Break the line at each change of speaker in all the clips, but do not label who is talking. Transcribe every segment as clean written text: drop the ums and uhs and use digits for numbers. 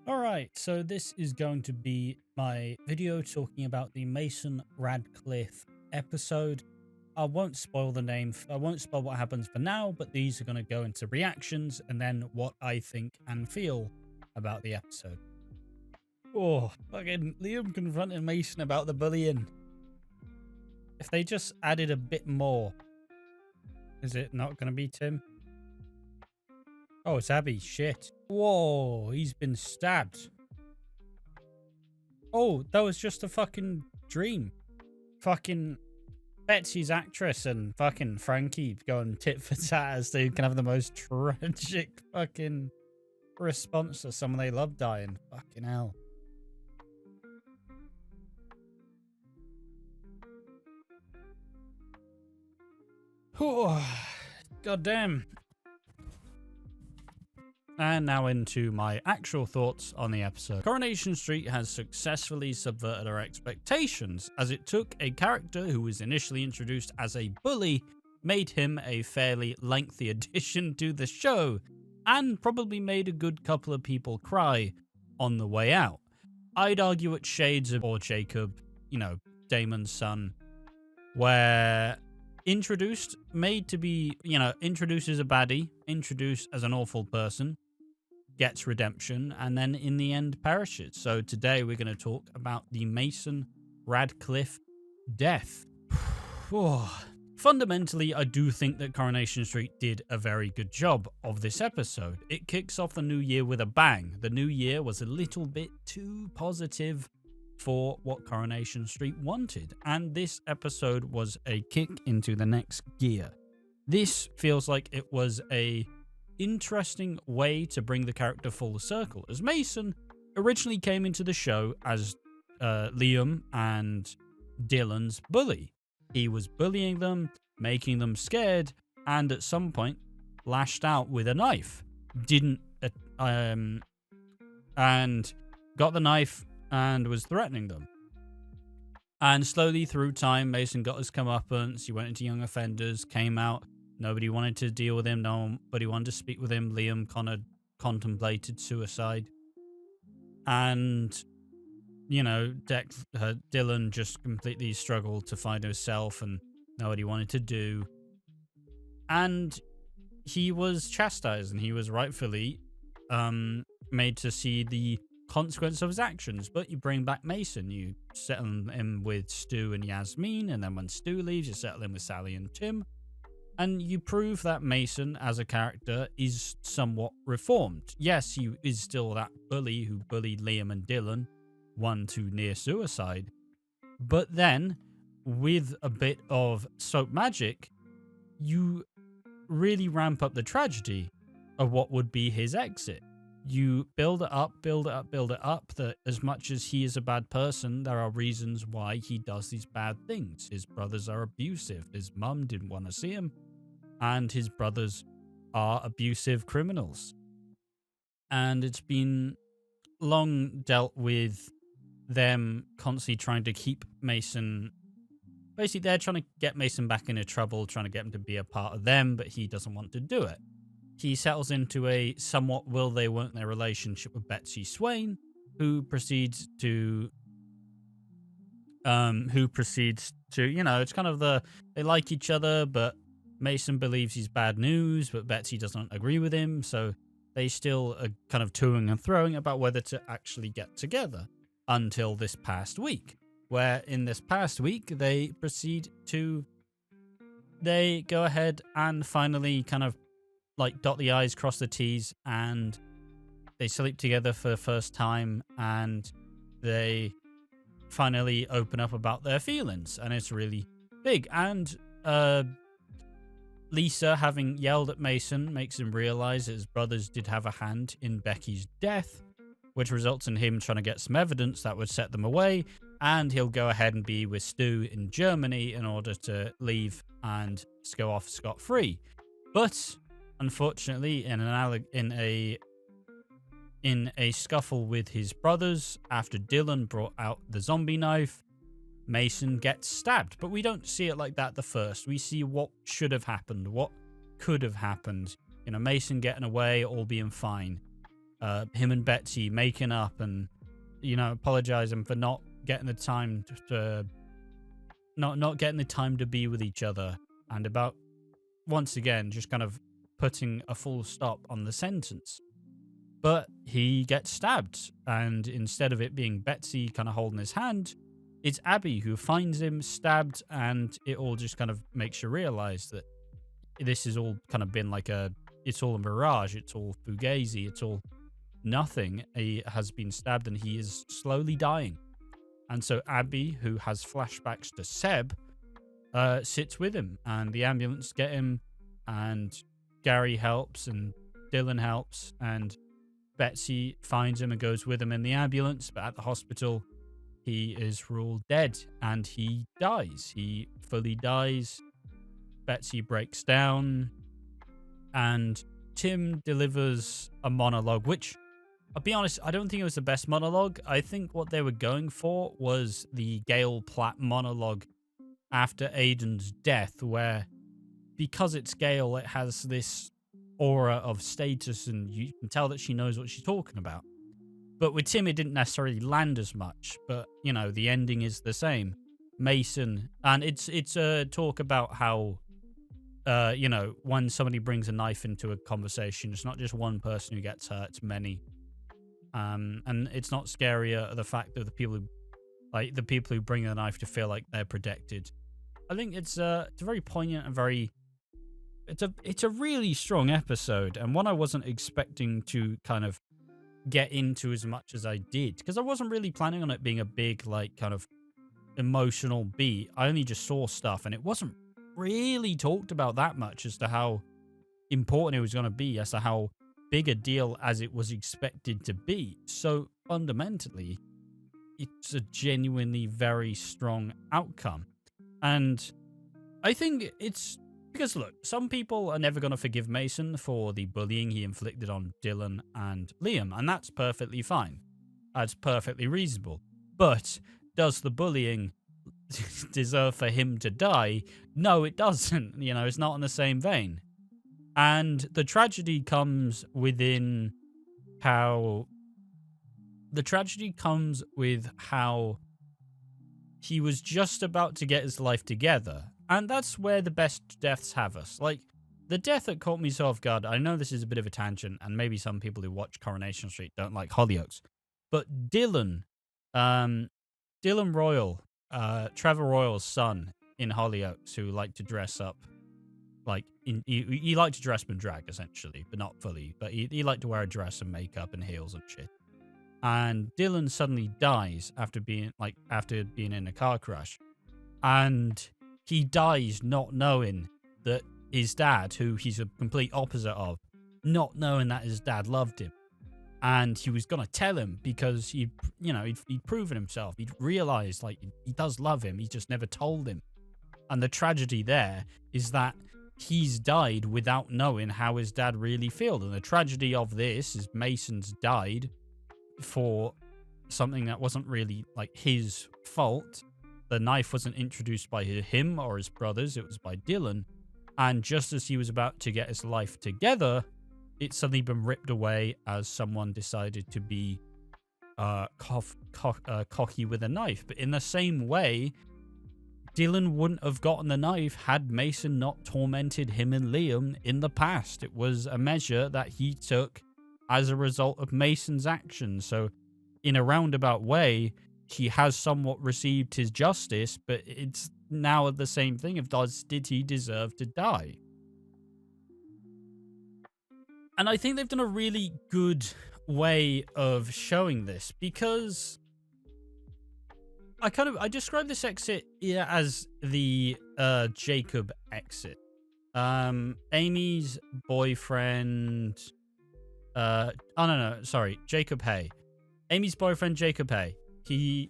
Alright, so this is going to be my video talking about the Mason Radcliffe episode. I won't spoil the name, I won't spoil what happens for now, but these are going to go into reactions and then what I think and feel about the episode. Oh, fucking Liam confronting Mason about the bullying. If they just added a bit more, is it not going to be Tim? Oh, it's Abby. Shit. Whoa, he's been stabbed. Oh, that was just a fucking dream. Fucking Betsy's actress and fucking Frankie going tit for tat as they can have the most tragic fucking response to someone they love dying. Fucking hell. God damn. And now into my actual thoughts on the episode. Coronation Street has successfully subverted our expectations, as it took a character who was initially introduced as a bully, made him a fairly lengthy addition to the show, and probably made a good couple of people cry on the way out. I'd argue it's shades of or Jacob, you know, Damon's son, where introduced, made to be, you know, introduced as a baddie, introduced as an awful person, gets redemption, and then in the end perishes. So today we're going to talk about the Mason Radcliffe death. Fundamentally, I do think that Coronation Street did a very good job of this episode. It kicks off the new year with a bang. The new year was a little bit too positive for what Coronation Street wanted, and this episode was a kick into the next gear. This feels like it was a interesting way to bring the character full circle, as Mason originally came into the show as Liam and Dylan's bully. He was bullying them, making them scared, and at some point lashed out with a knife. And got the knife and was threatening them. And slowly through time, Mason got his comeuppance. He went into young offenders, came out. Nobody wanted to deal with him. Nobody wanted to speak with him. Liam kind of contemplated suicide. And, you know, Dylan just completely struggled to find himself and know what he wanted to do. And he was chastised, and he was rightfully made to see the consequence of his actions. But you bring back Mason, you settle him with Stu and Yasmin, and then when Stu leaves, you settle him with Sally and Tim. And you prove that Mason, as a character, is somewhat reformed. Yes, he is still that bully who bullied Liam and Dylan, one to near suicide. But then, with a bit of soap magic, you really ramp up the tragedy of what would be his exit. You build it up, that as much as he is a bad person, there are reasons why he does these bad things. His brothers are abusive. His mum didn't want to see him. And his brothers are abusive criminals. And it's been long dealt with them constantly trying to keep Mason. Basically, they're trying to get Mason back into trouble, trying to get him to be a part of them, but he doesn't want to do it. He settles into a somewhat will they, won't they relationship with Betsy Swain, who proceeds to, you know, it's kind of they like each other, but Mason believes he's bad news, but Betsy doesn't agree with him, so they still are kind of toing and throwing about whether to actually get together until this past week, where in this past week they go ahead and finally kind of like dot the I's, cross the T's, and they sleep together for the first time, and they finally open up about their feelings, and it's really big. And Lisa, having yelled at Mason, makes him realize that his brothers did have a hand in Becky's death, which results in him trying to get some evidence that would set them away, and he'll go ahead and be with Stu in Germany in order to leave and go off scot-free. But unfortunately, in a scuffle with his brothers, after Dylan brought out the zombie knife, Mason gets stabbed. But we don't see it like that the first. We see what should have happened, what could have happened. You know, Mason getting away, all being fine. him and Betsy making up and, apologizing for not getting the time to not getting the time to be with each other, and about once again just kind of putting a full stop on the sentence. But he gets stabbed, and instead of it being Betsy kind of holding his hand, it's Abby who finds him stabbed, and it all just kind of makes you realize that this has all kind of been it's all a mirage, it's all fugazi, it's all nothing. He has been stabbed and he is slowly dying. And so Abby, who has flashbacks to Seb, sits with him, and the ambulance get him, and Gary helps, and Dylan helps, and Betsy finds him and goes with him in the ambulance, but at the hospital, he is ruled dead, and he dies. He fully dies. Betsy breaks down, and Tim delivers a monologue, which, I'll be honest, I don't think it was the best monologue. I think what they were going for was the Gail Platt monologue after Aiden's death, where, because it's Gail, it has this aura of status, and you can tell that she knows what she's talking about. But with Tim, it didn't necessarily land as much. But, the ending is the same. Mason, and it's a talk about how, when somebody brings a knife into a conversation, it's not just one person who gets hurt, it's many. And it's not scarier the fact that the people who bring the knife to feel like they're protected. I think it's a very poignant and it's a really strong episode, and one I wasn't expecting to kind of get into as much as I did, because I wasn't really planning on it being a big, kind of emotional beat. I only just saw stuff, and it wasn't really talked about that much as to how important it was going to be, as to how big a deal as it was expected to be. So fundamentally, it's a genuinely very strong outcome. And I think it's because, look, some people are never going to forgive Mason for the bullying he inflicted on Dylan and Liam, and that's perfectly fine. That's perfectly reasonable. But does the bullying deserve for him to die? No, it doesn't. It's not in the same vein. And the tragedy comes with how he was just about to get his life together. And that's where the best deaths have us. The death that caught me so off guard, I know this is a bit of a tangent, and maybe some people who watch Coronation Street don't like Hollyoaks, but Dylan Royal, Trevor Royal's son in Hollyoaks, who liked to dress up, he liked to dress up in drag, essentially, but not fully, but he liked to wear a dress and makeup and heels and shit. And Dylan suddenly dies after being in a car crash. And he dies not knowing that his dad, who he's a complete opposite of, not knowing that his dad loved him. And he was going to tell him because he'd proven himself. He'd realized, he does love him. He just never told him. And the tragedy there is that he's died without knowing how his dad really feels. And the tragedy of this is Mason's died for something that wasn't really, his fault. The knife wasn't introduced by him or his brothers, it was by Dylan. And just as he was about to get his life together, it's suddenly been ripped away as someone decided to be cocky with a knife. But in the same way, Dylan wouldn't have gotten the knife had Mason not tormented him and Liam in the past. It was a measure that he took as a result of Mason's actions. So in a roundabout way, he has somewhat received his justice, but it's now the same thing of did he deserve to die? And I think they've done a really good way of showing this, because I describe this exit as the Jacob exit. Amy's boyfriend, Jacob Hay. Amy's boyfriend, Jacob Hay. He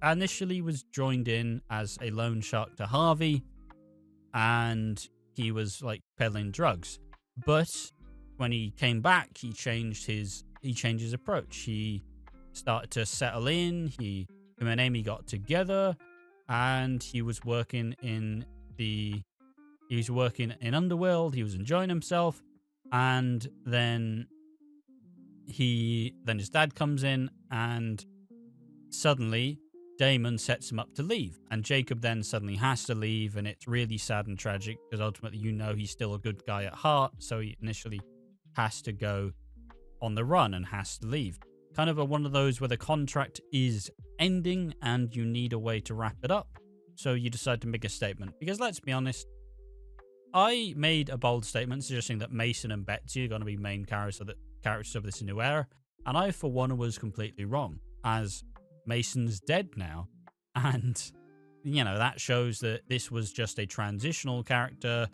initially was joined in as a loan shark to Harvey, and he was peddling drugs. But when he came back, he changed his approach. He started to settle in. Him and Amy got together, and he was working in Underworld. He was enjoying himself, and then then his dad comes in, and suddenly Damon sets him up to leave, and Jacob then suddenly has to leave, and it's really sad and tragic because ultimately he's still a good guy at heart, so he initially has to go on the run and has to leave. Kind of one of those where the contract is ending and you need a way to wrap it up, so you decide to make a statement. Because let's be honest, I made a bold statement suggesting that Mason and Betsy are going to be main characters of this new era, and I for one was completely wrong, as Mason's dead now, and that shows that this was just a transitional character,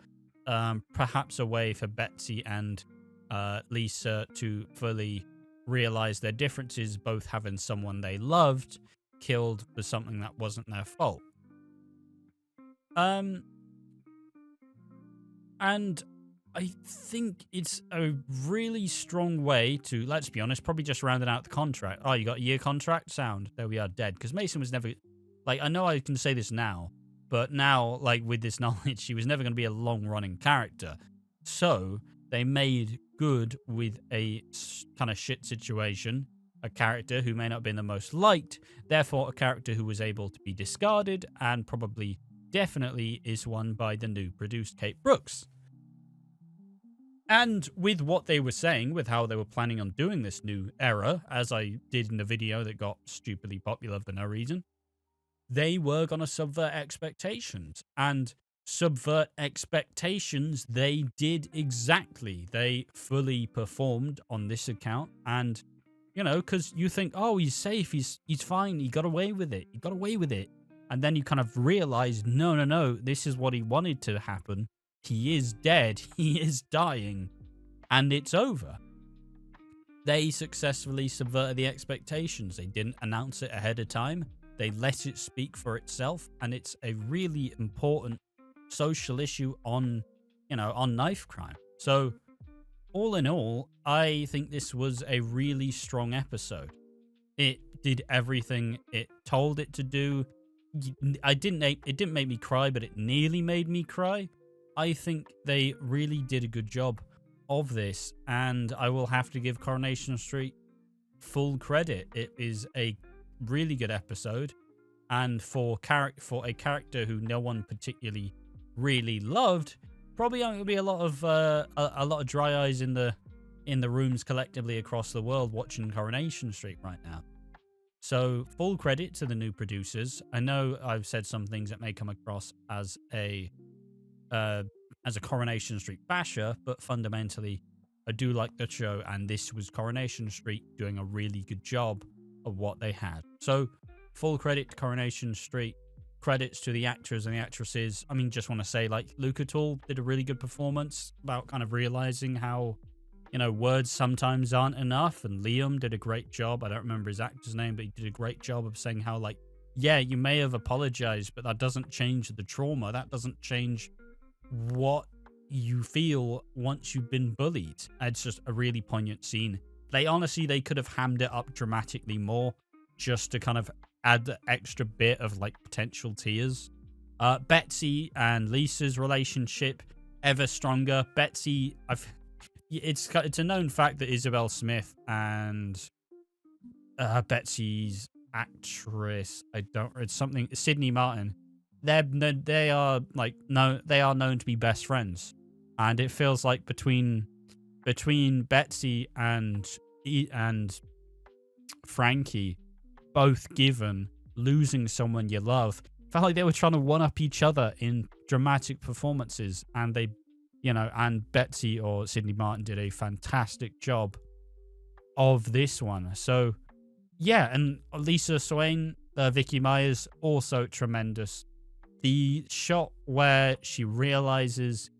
perhaps a way for Betsy and Lisa to fully realize their differences, both having someone they loved killed for something that wasn't their fault. And I think it's a really strong way to, let's be honest, probably just rounding out the contract. Oh, you got a year contract? Sound. There we are, dead. Because Mason was never, I know I can say this now, but now, with this knowledge, she was never going to be a long-running character. So they made good with a kind of shit situation, a character who may not have been the most liked, therefore a character who was able to be discarded, and probably definitely is one by the new produced Kate Brooks. And with what they were saying, with how they were planning on doing this new era, as I did in the video that got stupidly popular for no reason, they were going to subvert expectations. And subvert expectations, they did exactly. They fully performed on this account. And, because you think, oh, he's safe, he's fine, he got away with it. And then you kind of realize, no, this is what he wanted to happen. He is dead, he is dying, and it's over. They successfully subverted the expectations. They didn't announce it ahead of time. They let it speak for itself, and it's a really important social issue on knife crime. So, all in all, I think this was a really strong episode. It did everything it told it to do. It didn't make me cry, but it nearly made me cry. I think they really did a good job of this, and I will have to give Coronation Street full credit. It is a really good episode, and for a character who no one particularly really loved, probably going to be a lot of dry eyes in the rooms collectively across the world watching Coronation Street right now. So full credit to the new producers. I know I've said some things that may come across as a Coronation Street basher, but fundamentally I do like the show, and this was Coronation Street doing a really good job of what they had. So full credit to Coronation Street, credits to the actors and the actresses. I mean, just want to say, Luca Tool did a really good performance about kind of realizing how, words sometimes aren't enough, and Liam did a great job. I don't remember his actor's name, but he did a great job of saying how, yeah, you may have apologized, but that doesn't change the trauma. That doesn't change what you feel once you've been bullied. It's just a really poignant scene. They could have hammed it up dramatically more just to kind of add the extra bit of potential tears. Betsy and Lisa's relationship ever stronger. Betsy, it's a known fact that Isabel Smith and Betsy's actress, Sydney Martin, they are known to be best friends, and it feels like between Betsy and Frankie, both given losing someone you love, felt like they were trying to one up each other in dramatic performances, and and Betsy or Sydney Martin did a fantastic job of this one. So yeah, and Lisa Swain, Vicky Myers, also tremendous. The shot where she realizes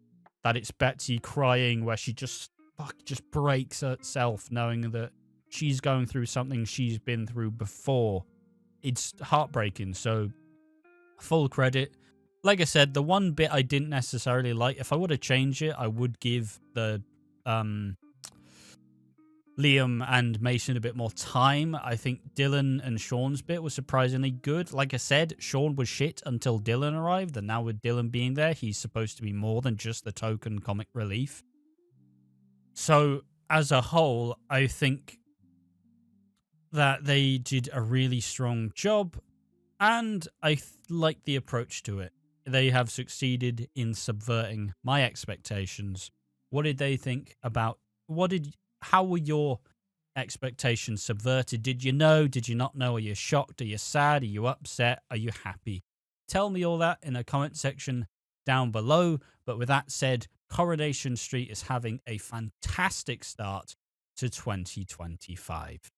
that it's Betsy crying, where she just breaks herself knowing that she's going through something she's been through before. It's heartbreaking. So full credit. Like I said, the one bit I didn't necessarily like, if I would have changed it, I would give the Liam and Mason a bit more time. I think Dylan and Sean's bit was surprisingly good. Like I said, Sean was shit until Dylan arrived, and now with Dylan being there, he's supposed to be more than just the token comic relief. So, as a whole, I think that they did a really strong job, and I like the approach to it. They have succeeded in subverting my expectations. What did they think about what did how were your expectations subverted? Did you know? Did you not know? Are you shocked? Are you sad? Are you upset? Are you happy? Tell me all that in the comment section down below. But with that said, Coronation Street is having a fantastic start to 2025.